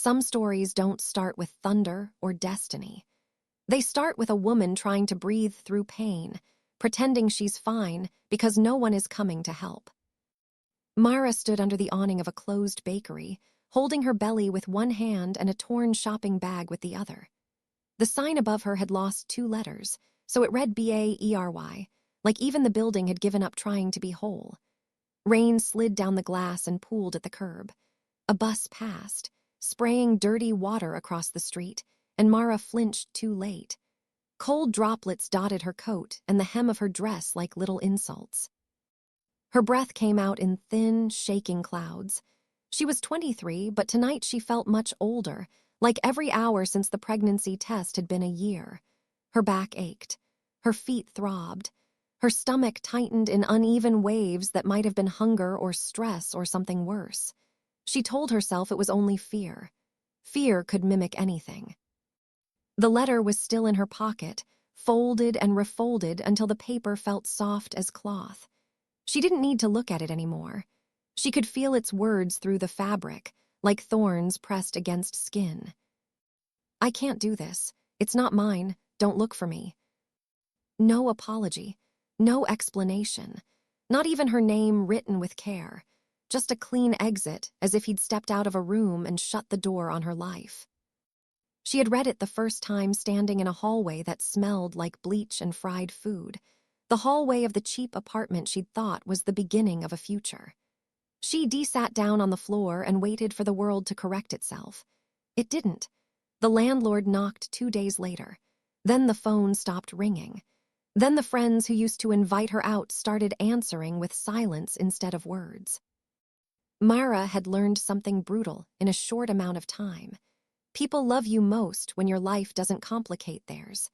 Some stories don't start with thunder or destiny. They start with a woman trying to breathe through pain, pretending she's fine because no one is coming to help. Mara stood under the awning of a closed bakery, holding her belly with one hand and a torn shopping bag with the other. The sign above her had lost 2 letters, so it read BAERY, like even the building had given up trying to be whole. Rain slid down the glass and pooled at the curb. A bus passed, spraying dirty water across the street, and Mara flinched too late. Cold droplets dotted her coat and the hem of her dress like little insults. Her breath came out in thin, shaking clouds. She was 23, but tonight she felt much older, like every hour since the pregnancy test had been a year. Her back ached. Her feet throbbed. Her stomach tightened in uneven waves that might have been hunger or stress or something worse. She told herself it was only fear. Fear could mimic anything. The letter was still in her pocket, folded and refolded until the paper felt soft as cloth. She didn't need to look at it anymore. She could feel its words through the fabric, like thorns pressed against skin. I can't do this. It's not mine. Don't look for me. No apology. No explanation. Not even her name written with care. Just a clean exit, as if he'd stepped out of a room and shut the door on her life. She had read it the first time standing in a hallway that smelled like bleach and fried food. The hallway of the cheap apartment she'd thought was the beginning of a future. She sat down on the floor and waited for the world to correct itself. It didn't. The landlord knocked 2 days later. Then the phone stopped ringing. Then the friends who used to invite her out started answering with silence instead of words. Mara had learned something brutal in a short amount of time. People love you most when your life doesn't complicate theirs.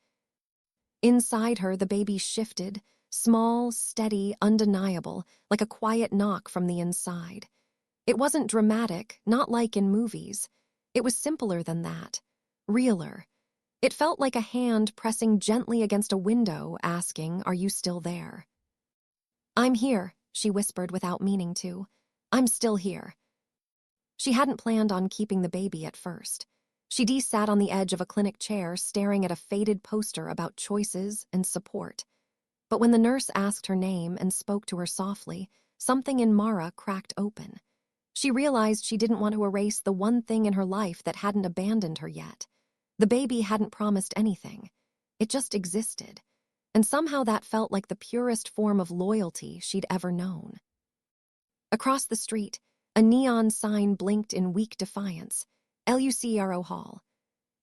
Inside her, the baby shifted, small, steady, undeniable, like a quiet knock from the inside. It wasn't dramatic, not like in movies. It was simpler than that, realer. It felt like a hand pressing gently against a window, asking, "Are you still there?" "I'm here," she whispered without meaning to. "I'm still here." She hadn't planned on keeping the baby at first. She sat on the edge of a clinic chair, staring at a faded poster about choices and support. But when the nurse asked her name and spoke to her softly, something in Mara cracked open. She realized she didn't want to erase the one thing in her life that hadn't abandoned her yet. The baby hadn't promised anything. It just existed. And somehow that felt like the purest form of loyalty she'd ever known. Across the street, a neon sign blinked in weak defiance. Lucero Hall.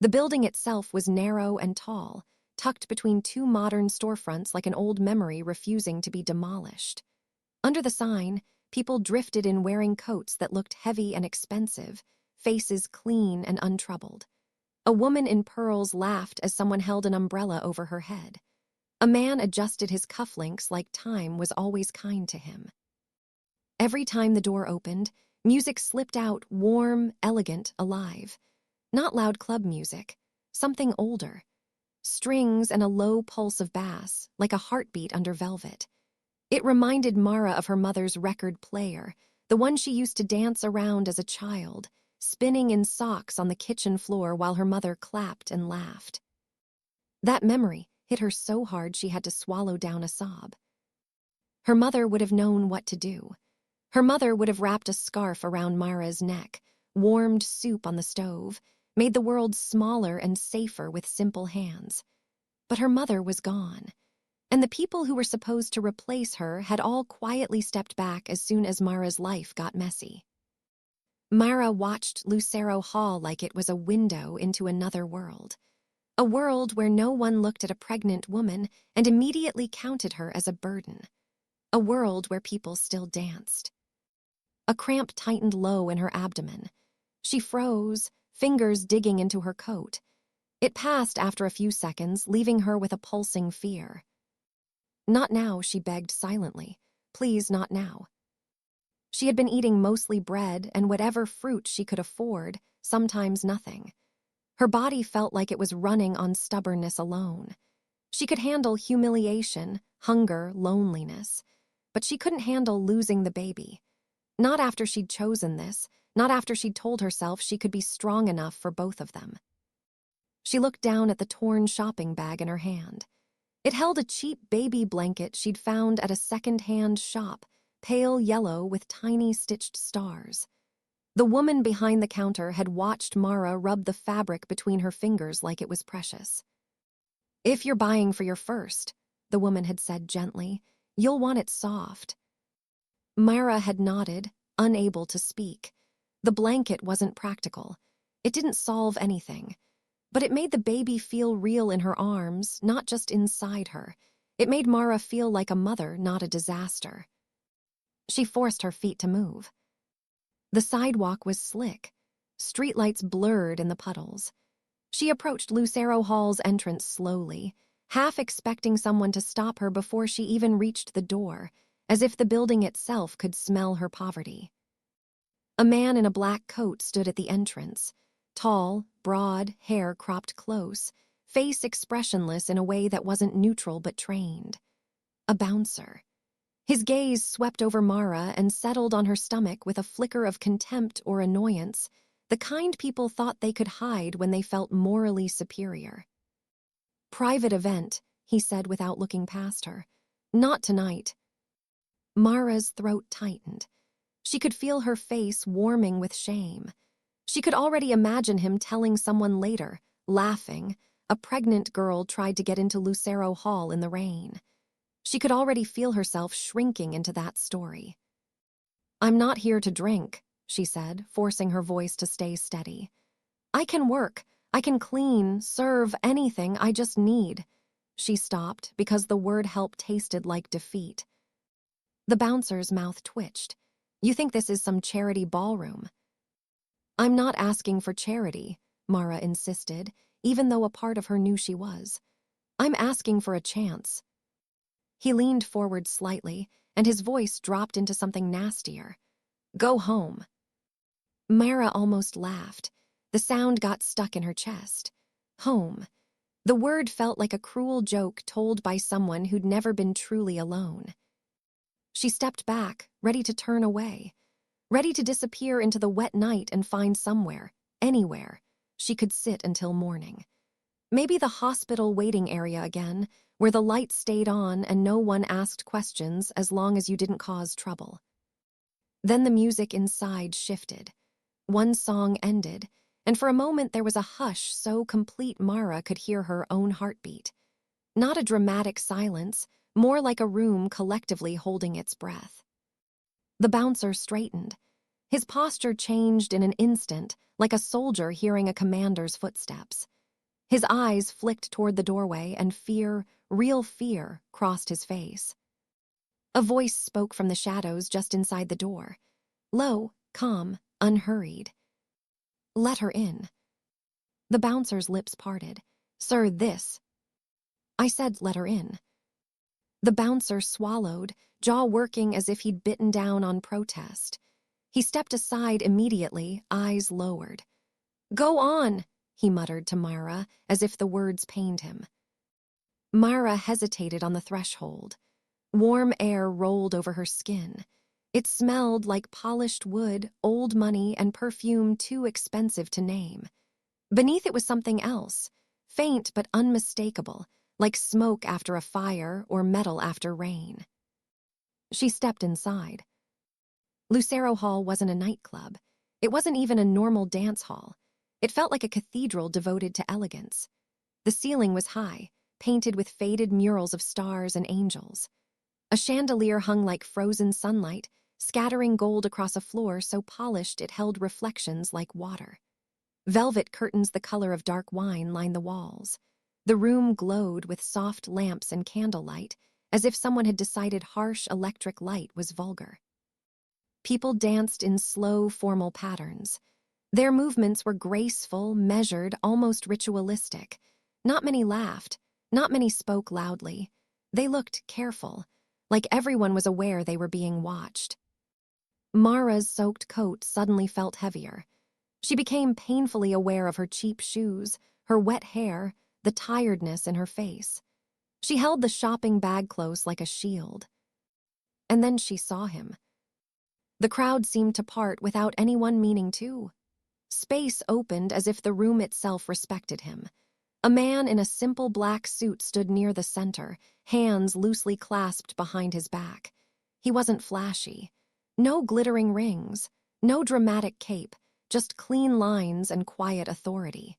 The building itself was narrow and tall, tucked between 2 modern storefronts like an old memory refusing to be demolished. Under the sign, people drifted in wearing coats that looked heavy and expensive, faces clean and untroubled. A woman in pearls laughed as someone held an umbrella over her head. A man adjusted his cufflinks like time was always kind to him. Every time the door opened, music slipped out, warm, elegant, alive. Not loud club music, something older. Strings and a low pulse of bass, like a heartbeat under velvet. It reminded Mara of her mother's record player, the one she used to dance around as a child, spinning in socks on the kitchen floor while her mother clapped and laughed. That memory hit her so hard she had to swallow down a sob. Her mother would have known what to do. Her mother would have wrapped a scarf around Mara's neck, warmed soup on the stove, made the world smaller and safer with simple hands. But her mother was gone, and the people who were supposed to replace her had all quietly stepped back as soon as Mara's life got messy. Mara watched Lucero Hall like it was a window into another world. A world where no one looked at a pregnant woman and immediately counted her as a burden. A world where people still danced. A cramp tightened low in her abdomen. She froze, fingers digging into her coat. It passed after a few seconds, leaving her with a pulsing fear. "Not now," she begged silently. "Please, not now." She had been eating mostly bread and whatever fruit she could afford, sometimes nothing. Her body felt like it was running on stubbornness alone. She could handle humiliation, hunger, loneliness, but she couldn't handle losing the baby. Not after she'd chosen this, not after she'd told herself she could be strong enough for both of them. She looked down at the torn shopping bag in her hand. It held a cheap baby blanket she'd found at a second-hand shop, pale yellow with tiny stitched stars. The woman behind the counter had watched Mara rub the fabric between her fingers like it was precious. "If you're buying for your first," the woman had said gently, "you'll want it soft." Mara had nodded, unable to speak. The blanket wasn't practical. It didn't solve anything. But it made the baby feel real in her arms, not just inside her. It made Mara feel like a mother, not a disaster. She forced her feet to move. The sidewalk was slick. Streetlights blurred in the puddles. She approached Lucero Hall's entrance slowly, half expecting someone to stop her before she even reached the door, as if the building itself could smell her poverty. A man in a black coat stood at the entrance. Tall, broad, hair cropped close, face expressionless in a way that wasn't neutral but trained. A bouncer. His gaze swept over Mara and settled on her stomach with a flicker of contempt or annoyance, the kind people thought they could hide when they felt morally superior. "Private event," he said without looking past her. "Not tonight." Mara's throat tightened. She could feel her face warming with shame. She could already imagine him telling someone later, laughing, a pregnant girl tried to get into Lucero Hall in the rain. She could already feel herself shrinking into that story. "I'm not here to drink," she said, forcing her voice to stay steady. "I can work, I can clean, serve, anything, I just need." She stopped because the word help tasted like defeat. The bouncer's mouth twitched. "You think this is some charity ballroom?" "I'm not asking for charity," Mara insisted, even though a part of her knew she was. "I'm asking for a chance." He leaned forward slightly, and his voice dropped into something nastier. "Go home." Mara almost laughed. The sound got stuck in her chest. Home. The word felt like a cruel joke told by someone who'd never been truly alone. She stepped back, ready to turn away, ready to disappear into the wet night and find somewhere, anywhere, she could sit until morning. Maybe the hospital waiting area again, where the lights stayed on and no one asked questions as long as you didn't cause trouble. Then the music inside shifted. One song ended, and for a moment there was a hush so complete Mara could hear her own heartbeat. Not a dramatic silence, more like a room collectively holding its breath. The bouncer straightened. His posture changed in an instant, like a soldier hearing a commander's footsteps. His eyes flicked toward the doorway, and fear, real fear, crossed his face. A voice spoke from the shadows just inside the door. Low, calm, unhurried. "Let her in." The bouncer's lips parted. "Sir, this." "I said let her in." The bouncer swallowed, jaw working as if he'd bitten down on protest. He stepped aside immediately, eyes lowered. "Go on," he muttered to Mara, as if the words pained him. Mara hesitated on the threshold. Warm air rolled over her skin. It smelled like polished wood, old money, and perfume too expensive to name. Beneath it was something else, faint but unmistakable, like smoke after a fire or metal after rain. She stepped inside. Lucero Hall wasn't a nightclub. It wasn't even a normal dance hall. It felt like a cathedral devoted to elegance. The ceiling was high, painted with faded murals of stars and angels. A chandelier hung like frozen sunlight, scattering gold across a floor so polished it held reflections like water. Velvet curtains the color of dark wine lined the walls. The room glowed with soft lamps and candlelight, as if someone had decided harsh electric light was vulgar. People danced in slow, formal patterns. Their movements were graceful, measured, almost ritualistic. Not many laughed, not many spoke loudly. They looked careful, like everyone was aware they were being watched. Mara's soaked coat suddenly felt heavier. She became painfully aware of her cheap shoes, her wet hair, the tiredness in her face. She held the shopping bag close like a shield. And then she saw him. The crowd seemed to part without anyone meaning to. Space opened as if the room itself respected him. A man in a simple black suit stood near the center, hands loosely clasped behind his back. He wasn't flashy. No glittering rings, no dramatic cape, just clean lines and quiet authority.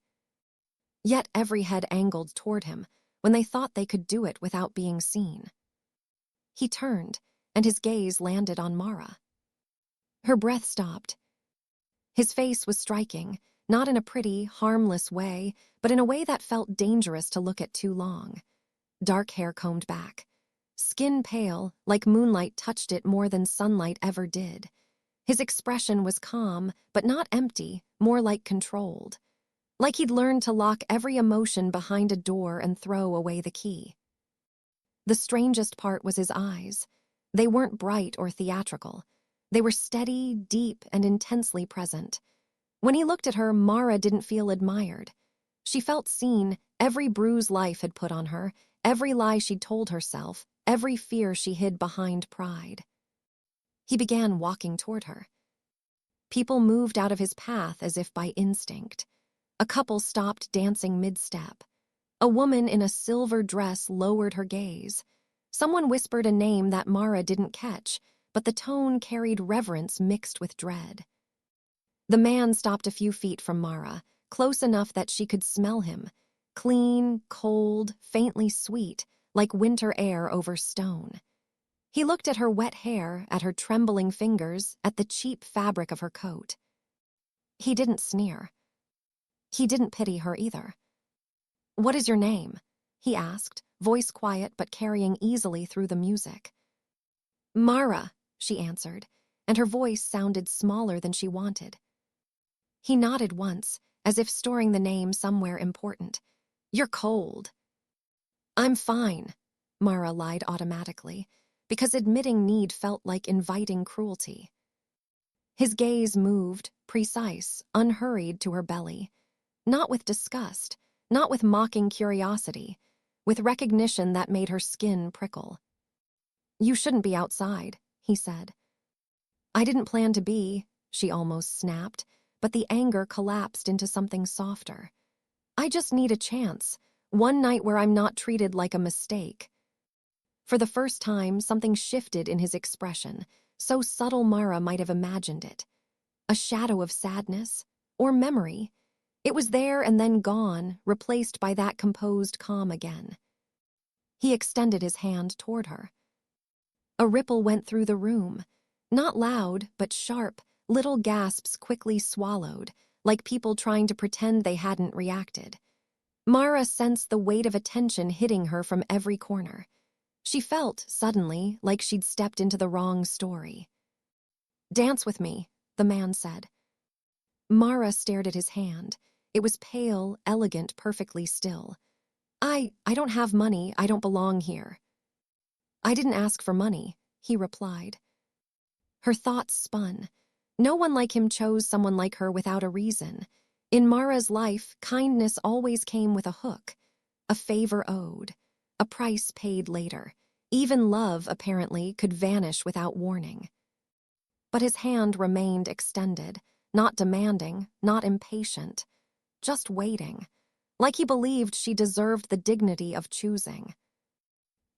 Yet every head angled toward him when they thought they could do it without being seen. He turned, and his gaze landed on Mara. Her breath stopped. His face was striking, not in a pretty, harmless way, but in a way that felt dangerous to look at too long. Dark hair combed back. Skin pale, like moonlight touched it more than sunlight ever did. His expression was calm, but not empty, more like controlled. Like he'd learned to lock every emotion behind a door and throw away the key. The strangest part was his eyes. They weren't bright or theatrical. They were steady, deep, and intensely present. When he looked at her, Mara didn't feel admired. She felt seen. Every bruise life had put on her, every lie she'd told herself, every fear she hid behind pride. He began walking toward her. People moved out of his path as if by instinct. A couple stopped dancing mid-step. A woman in a silver dress lowered her gaze. Someone whispered a name that Mara didn't catch, but the tone carried reverence mixed with dread. The man stopped a few feet from Mara, close enough that she could smell him. Clean, cold, faintly sweet, like winter air over stone. He looked at her wet hair, at her trembling fingers, at the cheap fabric of her coat. He didn't sneer. He didn't pity her either. "What is your name?" he asked, voice quiet but carrying easily through the music. "Mara," she answered, and her voice sounded smaller than she wanted. He nodded once, as if storing the name somewhere important. "You're cold." "I'm fine," Mara lied automatically, because admitting need felt like inviting cruelty. His gaze moved, precise, unhurried to her belly. Not with disgust, not with mocking curiosity, with recognition that made her skin prickle. "You shouldn't be outside," he said. "I didn't plan to be," she almost snapped, but the anger collapsed into something softer. "I just need a chance, one night where I'm not treated like a mistake." For the first time, something shifted in his expression, so subtle Mara might have imagined it. A shadow of sadness, or memory. It was there and then gone, replaced by that composed calm again. He extended his hand toward her. A ripple went through the room. Not loud, but sharp, little gasps quickly swallowed, like people trying to pretend they hadn't reacted. Mara sensed the weight of attention hitting her from every corner. She felt, suddenly, like she'd stepped into the wrong story. "Dance with me," the man said. Mara stared at his hand. It was pale, elegant, perfectly still. I don't have money. I don't belong here." "I didn't ask for money," he replied. Her thoughts spun. No one like him chose someone like her without a reason. In Mara's life, kindness always came with a hook, a favor owed, a price paid later. Even love, apparently, could vanish without warning. But his hand remained extended, not demanding, not impatient, just waiting, like he believed she deserved the dignity of choosing.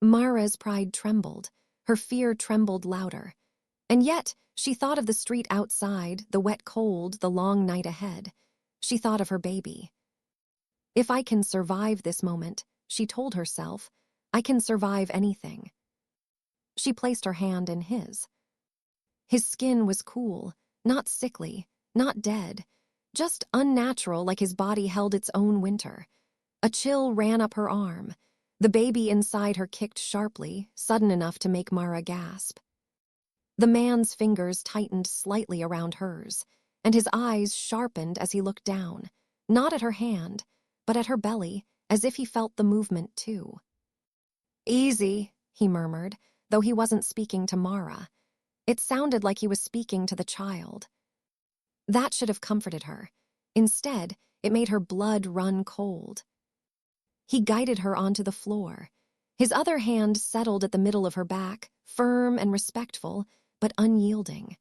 Mara's pride trembled, her fear trembled louder. And yet, she thought of the street outside, the wet cold, the long night ahead. She thought of her baby. "If I can survive this moment," she told herself, "I can survive anything." She placed her hand in his. His skin was cool, not sickly, not dead, just unnatural, like his body held its own winter. A chill ran up her arm. The baby inside her kicked sharply, sudden enough to make Mara gasp. The man's fingers tightened slightly around hers, and his eyes sharpened as he looked down, not at her hand, but at her belly, as if he felt the movement too. "Easy," he murmured, though he wasn't speaking to Mara. It sounded like he was speaking to the child. That should have comforted her. Instead, it made her blood run cold. He guided her onto the floor. His other hand settled at the middle of her back, firm and respectful, but unyielding.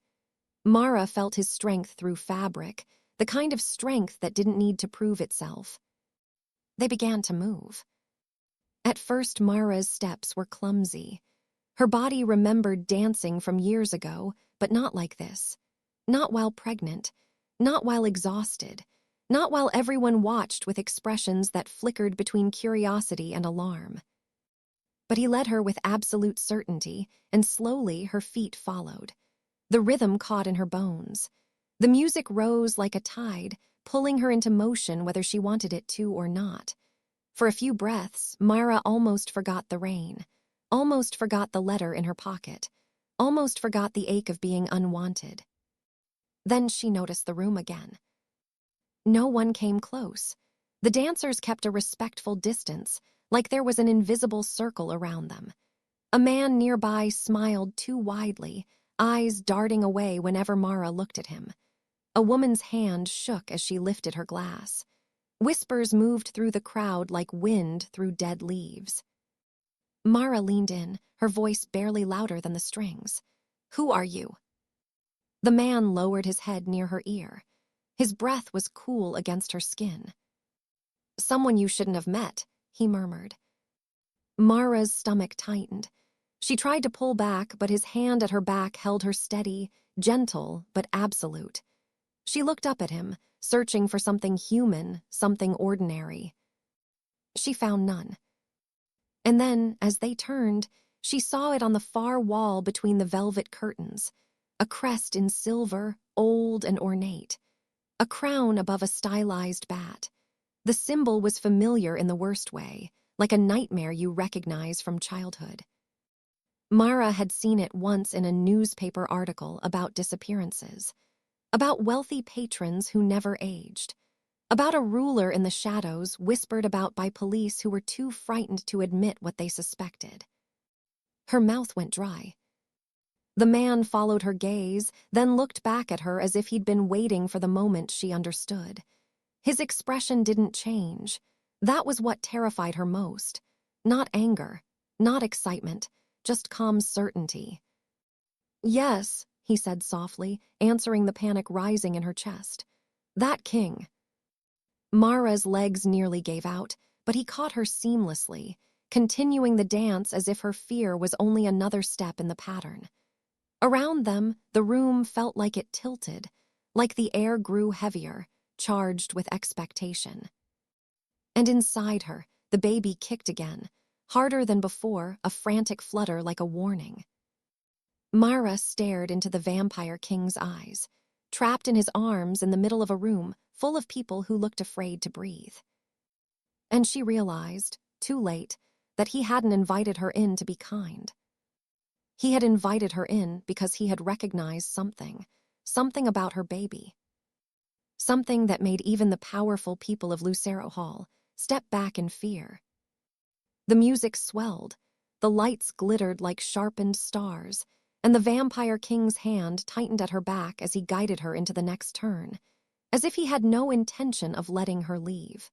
Mara felt his strength through fabric, the kind of strength that didn't need to prove itself. They began to move. At first, Mara's steps were clumsy. Her body remembered dancing from years ago, but not like this. Not while pregnant, not while exhausted, not while everyone watched with expressions that flickered between curiosity and alarm. But he led her with absolute certainty, and slowly her feet followed. The rhythm caught in her bones. The music rose like a tide, pulling her into motion whether she wanted it to or not. For a few breaths, Mara almost forgot the rain, almost forgot the letter in her pocket, almost forgot the ache of being unwanted. Then she noticed the room again. No one came close. The dancers kept a respectful distance, like there was an invisible circle around them. A man nearby smiled too widely, eyes darting away whenever Mara looked at him. A woman's hand shook as she lifted her glass. Whispers moved through the crowd like wind through dead leaves. Mara leaned in, her voice barely louder than the strings. "Who are you?" The man lowered his head near her ear. His breath was cool against her skin. "Someone you shouldn't have met," he murmured. Mara's stomach tightened. She tried to pull back, but his hand at her back held her steady, gentle, but absolute. She looked up at him, searching for something human, something ordinary. She found none. And then, as they turned, she saw it on the far wall between the velvet curtains. A crest in silver, old and ornate. A crown above a stylized bat. The symbol was familiar in the worst way, like a nightmare you recognize from childhood. Mara had seen it once in a newspaper article about disappearances. About wealthy patrons who never aged. About a ruler in the shadows whispered about by police who were too frightened to admit what they suspected. Her mouth went dry. The man followed her gaze, then looked back at her as if he'd been waiting for the moment she understood. His expression didn't change. That was what terrified her most. Not anger, not excitement, just calm certainty. "Yes," he said softly, answering the panic rising in her chest. "That king." Mara's legs nearly gave out, but he caught her seamlessly, continuing the dance as if her fear was only another step in the pattern. Around them, the room felt like it tilted, like the air grew heavier, charged with expectation. And inside her, the baby kicked again, harder than before, a frantic flutter like a warning. Mara stared into the vampire king's eyes, trapped in his arms in the middle of a room full of people who looked afraid to breathe. And she realized, too late, that he hadn't invited her in to be kind. He had invited her in because he had recognized something about her baby. Something that made even the powerful people of Lucero Hall step back in fear. The music swelled, the lights glittered like sharpened stars, and the vampire king's hand tightened at her back as he guided her into the next turn, as if he had no intention of letting her leave.